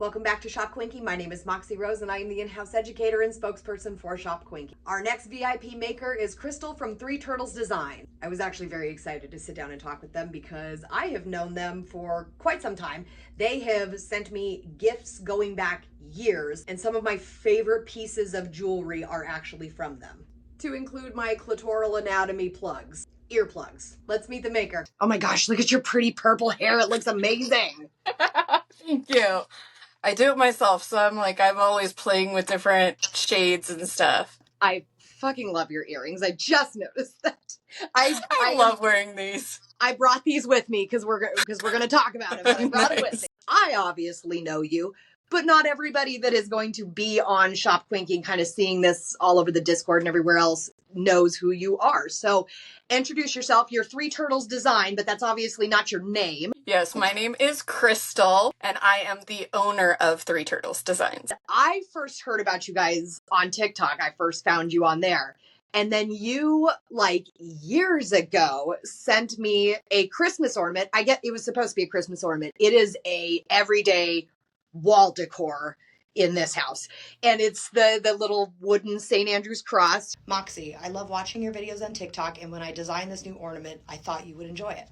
Welcome back to Shop Quinky. My name is Moxie Rose and I am the in-house educator and spokesperson for Shop Quinky. Our next VIP maker is Crystal from Three Turtles Design. I was actually very excited to sit down and talk with them because I have known them for quite some time. They have sent me gifts going back years, and some of my favorite pieces of jewelry are actually from them. To include my clitoral anatomy plugs. Earplugs. Let's meet the maker. Oh my gosh, look at your pretty purple hair. It looks amazing. Thank you. I do it myself, so I'm always playing with different shades and stuff. I fucking love your earrings. I just noticed that. I love wearing these. I brought these with me because we're going to talk about it. But I brought it with me. I obviously know you, but not everybody that is going to be on Shop Quinky and kind of seeing this all over the Discord and everywhere else knows who you are. So introduce yourself. You're Three Turtles Design, but that's obviously not your name. Yes, my name is Crystal, and I am the owner of Three Turtles Designs. I first heard about you guys on TikTok. I first found you on there. And then you, years ago, sent me a Christmas ornament. I get it was supposed to be a Christmas ornament. It is a everyday wall decor in this house. And it's the little wooden St. Andrew's cross. Moxie, I love watching your videos on TikTok. And when I designed this new ornament, I thought you would enjoy it.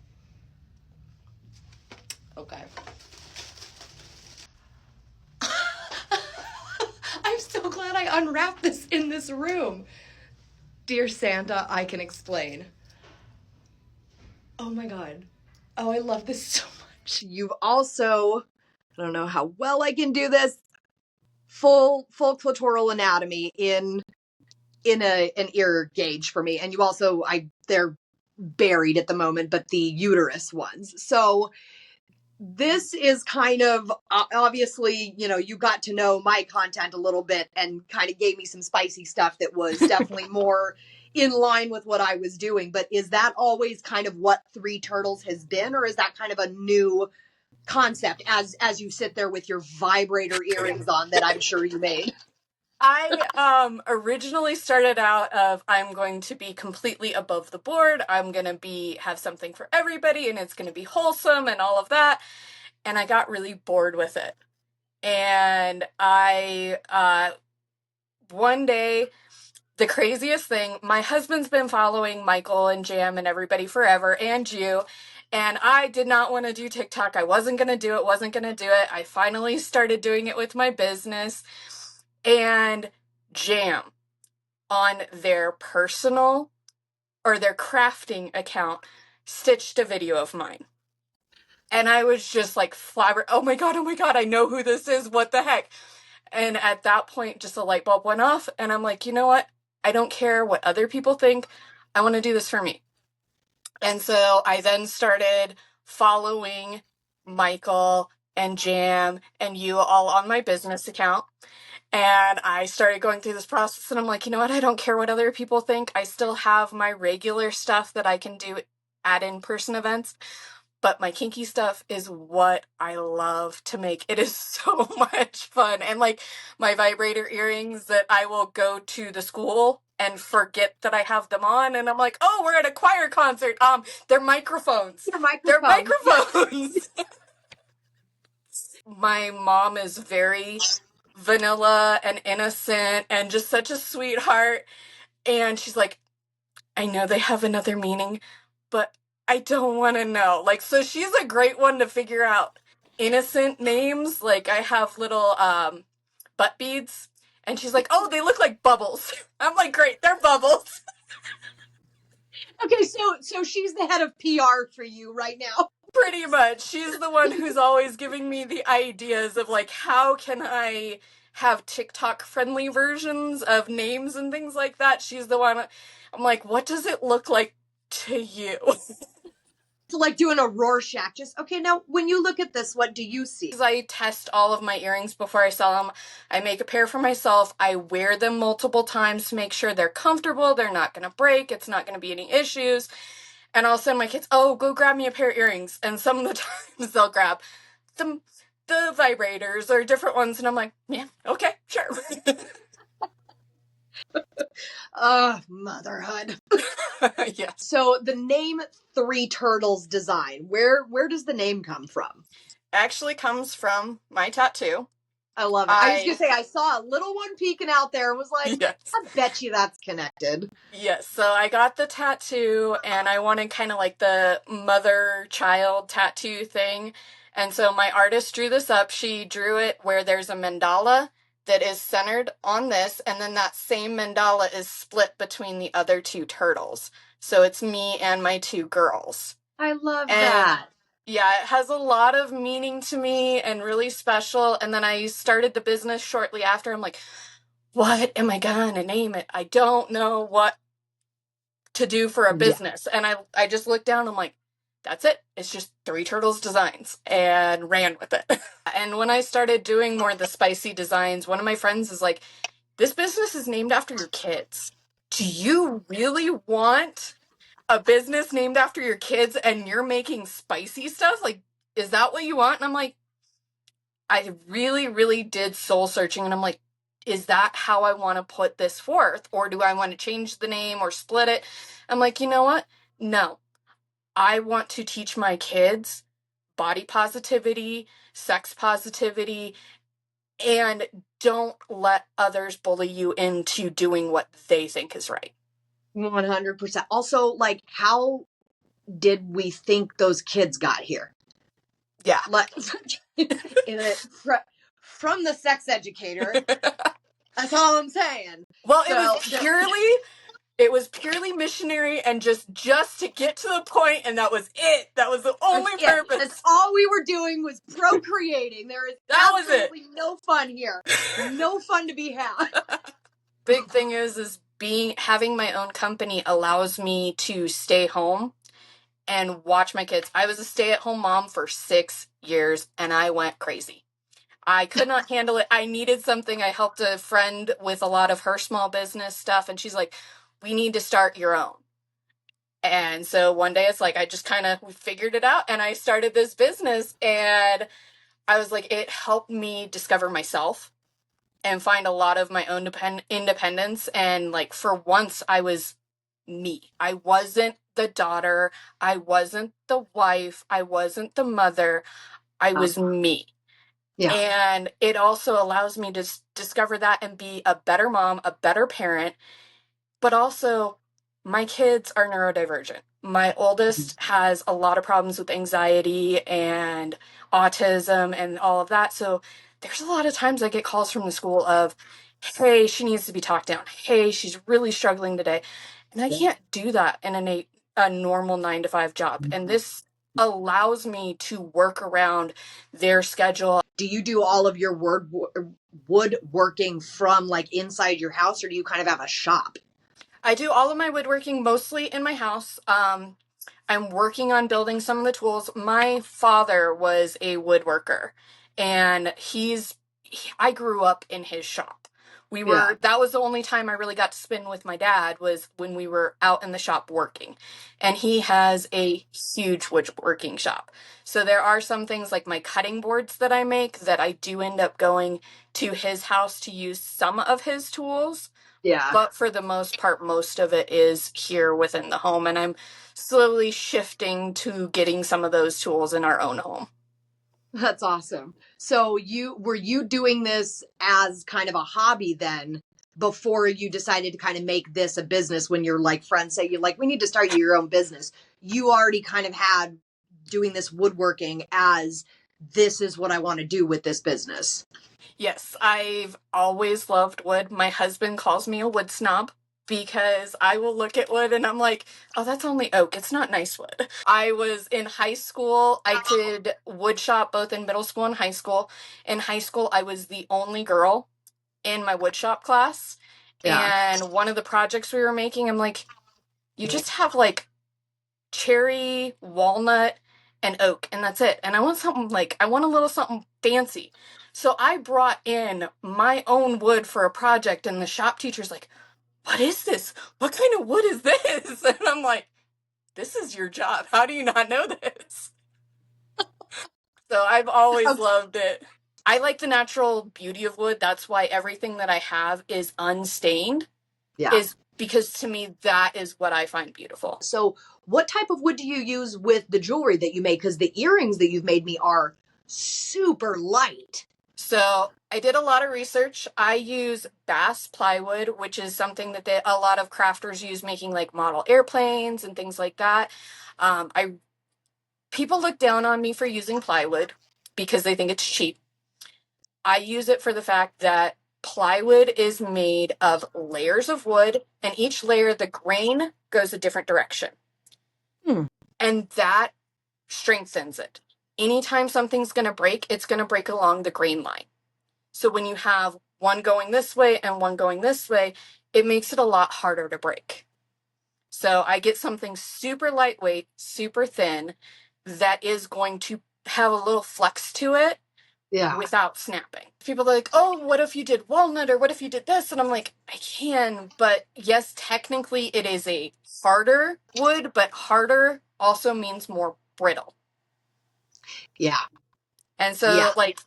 Okay. I'm so glad I unwrapped this in this room. Dear Santa, I can explain. Oh my God. Oh, I love this so much. You've also, I don't know how well I can do this, full clitoral anatomy in an ear gauge for me. And you also, they're buried at the moment, but the uterus ones. So this is kind of, obviously, you got to know my content a little bit and kind of gave me some spicy stuff that was definitely more in line with what I was doing. But is that always kind of what Three Turtles has been? Or is that kind of a new concept as you sit there with your vibrator earrings on that I'm sure you made? I originally started out of I'm going to be completely above the board. I'm going to have something for everybody and it's going to be wholesome and all of that. And I got really bored with it. And one day, the craziest thing, my husband's been following Michael and Jam and everybody forever, and you. And I did not want to do TikTok. I wasn't going to do it. I finally started doing it with my business. And Jam on their personal or their crafting account stitched a video of mine. And I was just like flabbergasted. Oh my God, I know who this is. What the heck? And at that point, just a light bulb went off. And I'm like, you know what? I don't care what other people think. I want to do this for me. And so I then started following Michael and Jam and you all on my business account. And I started going through this process and I'm like, you know what? I don't care what other people think. I still have my regular stuff that I can do at in-person events. But my kinky stuff is what I love to make. It is so much fun. And my vibrator earrings that I will go to the school and forget that I have them on. And I'm like, oh, we're at a choir concert. They're microphones. They're microphones. My mom is very vanilla and innocent and just such a sweetheart. And she's like, I know they have another meaning, but I don't want to know. So she's a great one to figure out innocent names. I have little butt beads. And she's like, oh, they look like bubbles. I'm like, great, they're bubbles. Okay, so she's the head of PR for you right now. Pretty much. She's the one who's always giving me the ideas of how can I have TikTok-friendly versions of names and things like that. She's the one. I'm like, what does it look like to you? It's doing a Rorschach. Just, okay, now, when you look at this, what do you see? I test all of my earrings before I sell them. I make a pair for myself. I wear them multiple times to make sure they're comfortable. They're not going to break. It's not going to be any issues. And I'll send my kids, oh, go grab me a pair of earrings. And some of the times they'll grab the vibrators or different ones. And I'm like, yeah, okay, sure. Motherhood. Yeah. So the name Three Turtles Design, where does the name come from? Actually comes from my tattoo. I love it. I was going to say, I saw a little one peeking out there and was like, Yes. I bet you that's connected. Yes, so I got the tattoo and I wanted kind of like the mother-child tattoo thing. And so my artist drew this up. She drew it where there's a mandala that is centered on this, and then that same mandala is split between the other two turtles. So it's me and my two girls. I love And that. yeah, it has a lot of meaning to me and really special. And then I started the business shortly after. I'm like, what am I gonna name it? I don't know what to do for a Yeah. business. And I just looked down, I'm like, that's it. It's just Three Turtles Designs, and ran with it. And when I started doing more of the spicy designs, one of my friends is like, this business is named after your kids. Do you really want a business named after your kids and you're making spicy stuff? Like, is that what you want? And I'm like, I really, really did soul searching, and I'm like, is that how I want to put this forth? Or do I want to change the name or split it? I'm like, you know what? No. I want to teach my kids body positivity, sex positivity, and don't let others bully you into doing what they think is right. 100%. Also, like, how did we think those kids got here? Yeah. Like, from the sex educator. That's all I'm saying. Well, So, it was purely missionary and just to get to the point, and that was it. That was the only purpose. That's all we were doing was procreating. There is absolutely no fun here. No fun to be had. Big thing is having my own company allows me to stay home and watch my kids. I was a stay-at-home mom for 6 years, and I went crazy. I could not handle it. I needed something. I helped a friend with a lot of her small business stuff, and she's like, we need to start your own. And so one day it's like, I just kind of figured it out, and I started this business, and I was like, it helped me discover myself and find a lot of my own independence. And like, for once, I was me. I wasn't the daughter. I wasn't the wife. I wasn't the mother. I was me. Yeah. And it also allows me to discover that and be a better mom, a better parent. But also, my kids are neurodivergent. My oldest has a lot of problems with anxiety and autism and all of that. So there's a lot of times I get calls from the school of, hey, she needs to be talked down. Hey, she's really struggling today. And I can't do that in a normal 9-to-5 job. And this allows me to work around their schedule. Do you do all of your woodworking from like inside your house, or do you kind of have a shop? I do all of my woodworking mostly in my house. I'm working on building some of the tools. My father was a woodworker, and I grew up in his shop. That was the only time I really got to spend with my dad, was when we were out in the shop working. And he has a huge woodworking shop. So there are some things like my cutting boards that I make that I do end up going to his house to use some of his tools. Yeah. But for the most part, most of it is here within the home. And I'm slowly shifting to getting some of those tools in our own home. That's awesome. So were you doing this as kind of a hobby then, before you decided to kind of make this a business? When your like friends say you like, we need to start your own business, you already kind of had doing this woodworking as, this is what I want to do with this business? Yes, I've always loved wood. My husband calls me a wood snob because I will look at wood and I'm like, oh, that's only oak. It's not nice wood. I was in high school. I did wood shop both in middle school and high school. In high school, I was the only girl in my wood shop class. Yeah. And one of the projects we were making, I'm like, you just have like cherry, walnut, and oak, and that's it. And I want a little something fancy. So I brought in my own wood for a project, and the shop teacher's like, what is this? What kind of wood is this? And I'm like, this is your job. How do you not know this? So I've always loved it. I like the natural beauty of wood. That's why everything that I have is unstained. Yeah. Is because to me, that is what I find beautiful. So what type of wood do you use with the jewelry that you make? Because the earrings that you've made me are super light. So I did a lot of research. I use bass plywood, which is something that a lot of crafters use making like model airplanes and things like that. I People look down on me for using plywood because they think it's cheap. I use it for the fact that plywood is made of layers of wood, and each layer, the grain goes a different direction. And that strengthens it. Anytime something's going to break, it's going to break along the grain line. So when you have one going this way and one going this way, it makes it a lot harder to break. So I get something super lightweight, super thin, that is going to have a little flex to it without snapping. People are like, oh, what if you did walnut, or what if you did this? And I'm like, I can, but yes, technically it is a harder wood, but harder also means more brittle. Yeah. And so like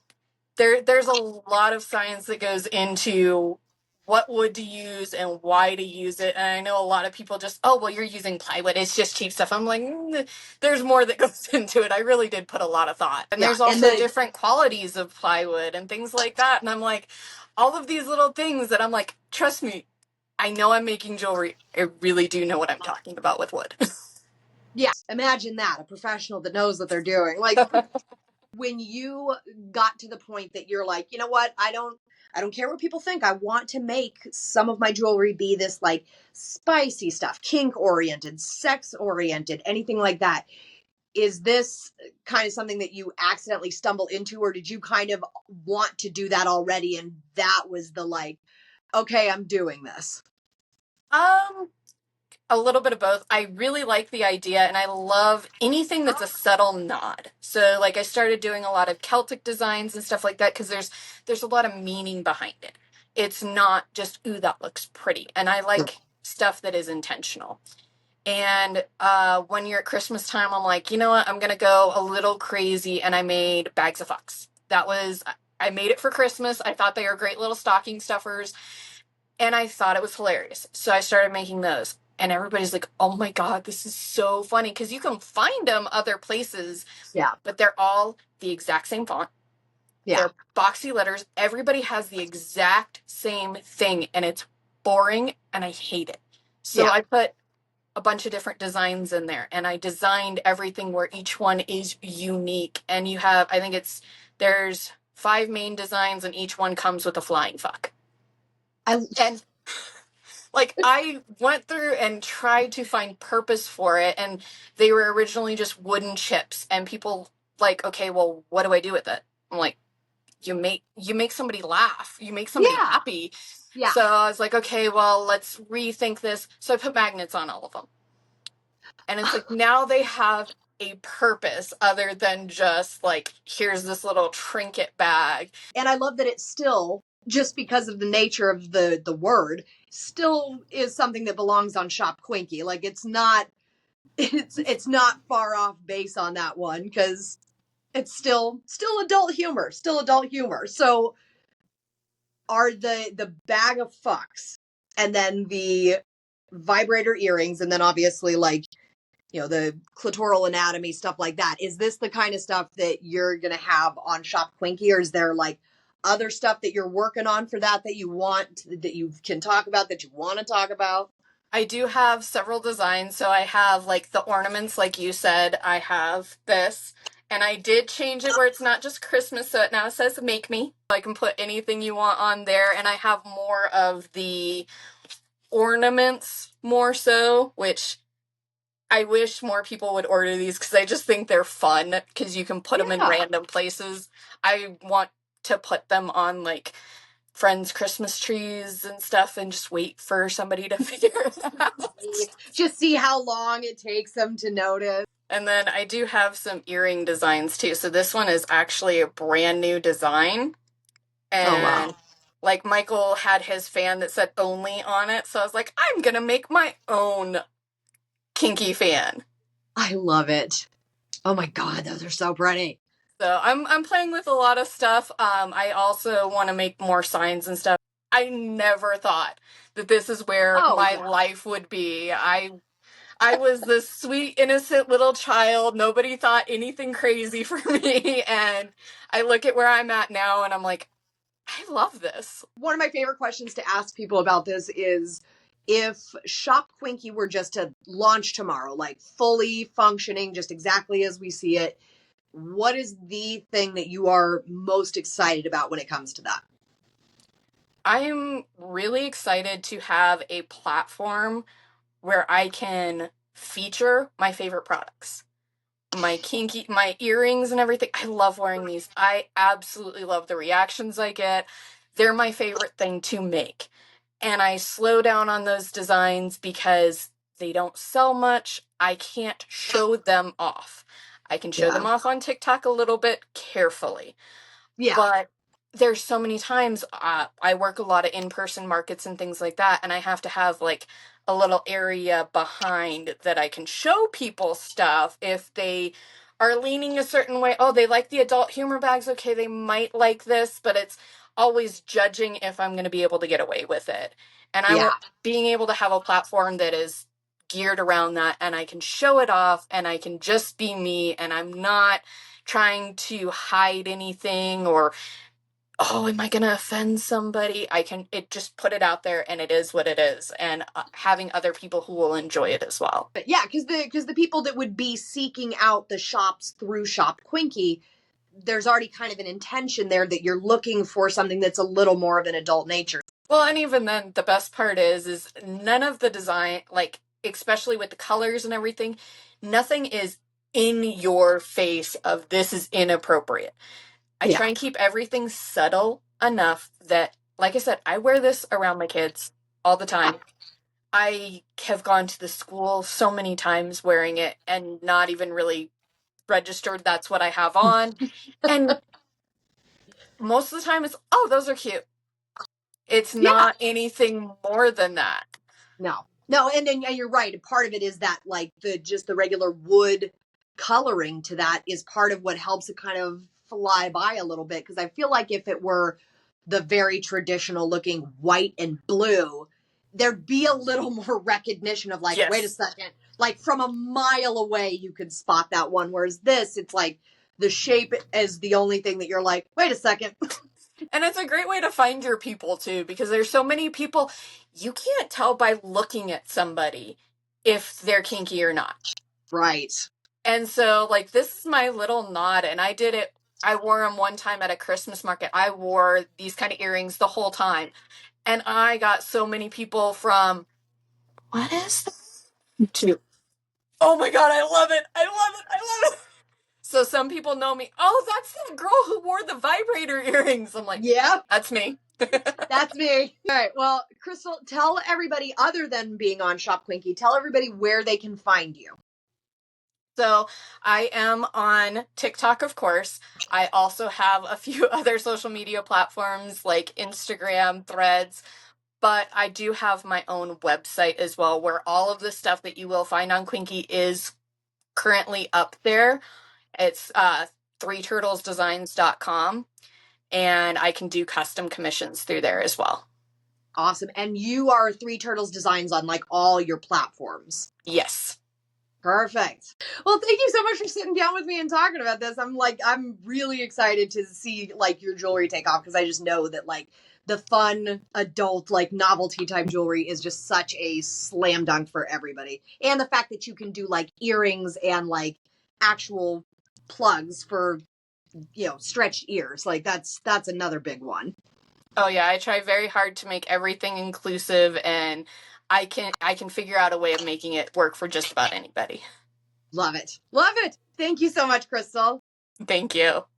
there's a lot of science that goes into what wood to use and why to use it. And I know a lot of people just, oh, well, you're using plywood, it's just cheap stuff. I'm like, there's more that goes into it. I really did put a lot of thought. And there's also different qualities of plywood and things like that. And I'm like, all of these little things that I'm like, trust me, I know I'm making jewelry. I really do know what I'm talking about with wood. Yeah, imagine that, a professional that knows what they're doing. Like, when you got to the point that you're like, you know what, I don't care what people think. I want to make some of my jewelry be this like spicy stuff, kink oriented, sex oriented, anything like that. Is this kind of something that you accidentally stumbled into, or did you kind of want to do that already and that was the like, okay, I'm doing this? A little bit of both. I really like the idea, and I love anything that's a subtle nod. So like I started doing a lot of Celtic designs and stuff like that because there's a lot of meaning behind it. It's not just, ooh, that looks pretty. And I like stuff that is intentional. And one year at Christmas time, I'm like, you know what, I'm gonna go a little crazy, and I made bags of fucks. I made it for Christmas. I thought they were great little stocking stuffers, and I thought it was hilarious. So I started making those. And everybody's like, oh my God, this is so funny. Because you can find them other places. Yeah. But they're all the exact same font. Yeah. They're boxy letters. Everybody has the exact same thing. And it's boring. And I hate it. So I put a bunch of different designs in there. And I designed everything where each one is unique. And you have, I think there's 5 main designs. And each one comes with a flying fuck. And like I went through and tried to find purpose for it, and they were originally just wooden chips, and people like, okay, well, what do I do with it? I'm like, you make somebody laugh, you make somebody happy. Yeah. So I was like, okay, well, let's rethink this. So I put magnets on all of them. And it's like now they have a purpose other than just like, here's this little trinket bag. And I love that it's still, just because of the nature of the word, still is something that belongs on Shop Quinky. Like it's not far off base on that one, because it's still adult humor, So are the bag of fucks and then the vibrator earrings, and then obviously like, you know, the clitoral anatomy, stuff like that, is this the kind of stuff that you're gonna have on Shop Quinky, or is there like other stuff that you're working on for that you want, that you can talk about, that you want to talk about? I do have several designs. So I have like the ornaments, like you said. I have this, and I did change it where it's not just Christmas, so it now says make me. I can put anything you want on there, and I have more of the ornaments more so, which I wish more people would order these because I just think they're fun because you can put them in random places. I want to put them on like friends' Christmas trees and stuff and just wait for somebody to figure it out. Just see how long it takes them to notice. And then I do have some earring designs too. So this one is actually a brand new design. And like Michael had his fan that said only on it. So I was like, I'm going to make my own kinky fan. I love it. Oh my God, those are so pretty. So I'm playing with a lot of stuff. I also want to make more signs and stuff. I never thought that this is where my life would be. I was this sweet, innocent little child. Nobody thought anything crazy for me. And I look at where I'm at now and I'm like, I love this. One of my favorite questions to ask people about this is if Shop Quinky were just to launch tomorrow, like fully functioning, just exactly as we see it, what is the thing that you are most excited about when it comes to that? I'm really excited to have a platform where I can feature my favorite products. My kinky, my earrings and everything. I love wearing these. I absolutely love the reactions I get. They're my favorite thing to make. And I slow down on those designs because they don't sell much. I can't show them off. I can show them Yeah. off on TikTok a little bit carefully. Yeah. But there's so many times I work a lot of in-person markets and things like that, and I have to have like a little area behind that I can show people stuff if they are leaning a certain way. Oh, they like the adult humor bags. Okay, they might like this, but it's always judging if I'm going to be able to get away with it. And I Yeah. want being able to have a platform that is geared around that, and I can show it off and I can just be me, and I'm not trying to hide anything or, oh, am I going to offend somebody? I can just put it out there and it is what it is, and having other people who will enjoy it as well. But yeah, because the people that would be seeking out the shops through Shop Quinky, there's already kind of an intention there that you're looking for something that's a little more of an adult nature. Well, and even then, the best part is none of the design, like, especially with the colors and everything, nothing is in your face of this is inappropriate. I try and keep everything subtle enough that, like I said, I wear this around my kids all the time. I have gone to the school so many times wearing it and not even really registered that's what I have on. And most of the time it's, oh, those are cute. It's Yeah. not anything more than that. No, and you're right. Part of it is that like the regular wood coloring to that is part of what helps it kind of fly by a little bit. Because I feel like if it were the very traditional looking white and blue, there'd be a little more recognition of like, wait a Yes. second, like from a mile away you could spot that one. Whereas this, it's like the shape is the only thing that you're like, wait a second. And it's a great way to find your people too, because there's so many people you can't tell by looking at somebody if they're kinky or not. Right. And so, like, this is my little nod, and I did it. I wore them one time at a Christmas market. I wore these kind of earrings the whole time. And I got so many people from, what is that? To, oh my God, I love it. I love it. I love it. So some people know me. Oh, that's the girl who wore the vibrator earrings. I'm like, Yeah. that's me. That's me. All right. Well, Crystal, tell everybody, other than being on Shop Quinky, tell everybody where they can find you. So I am on TikTok, of course. I also have a few other social media platforms like Instagram, Threads, but I do have my own website as well, where all of the stuff that you will find on Quinky is currently up there. It's threeturtlesdesigns.com, and I can do custom commissions through there as well. Awesome. And you are Three Turtles Designs on like all your platforms. Yes. Perfect. Well, thank you so much for sitting down with me and talking about this. I'm really excited to see like your jewelry take off because I just know that like the fun adult like novelty type jewelry is just such a slam dunk for everybody. And the fact that you can do like earrings and like actual plugs for stretched ears, like that's another big one. Oh yeah, I try very hard to make everything inclusive, and I can figure out a way of making it work for just about anybody. Love it. Love it. Thank you so much, Crystal. Thank you.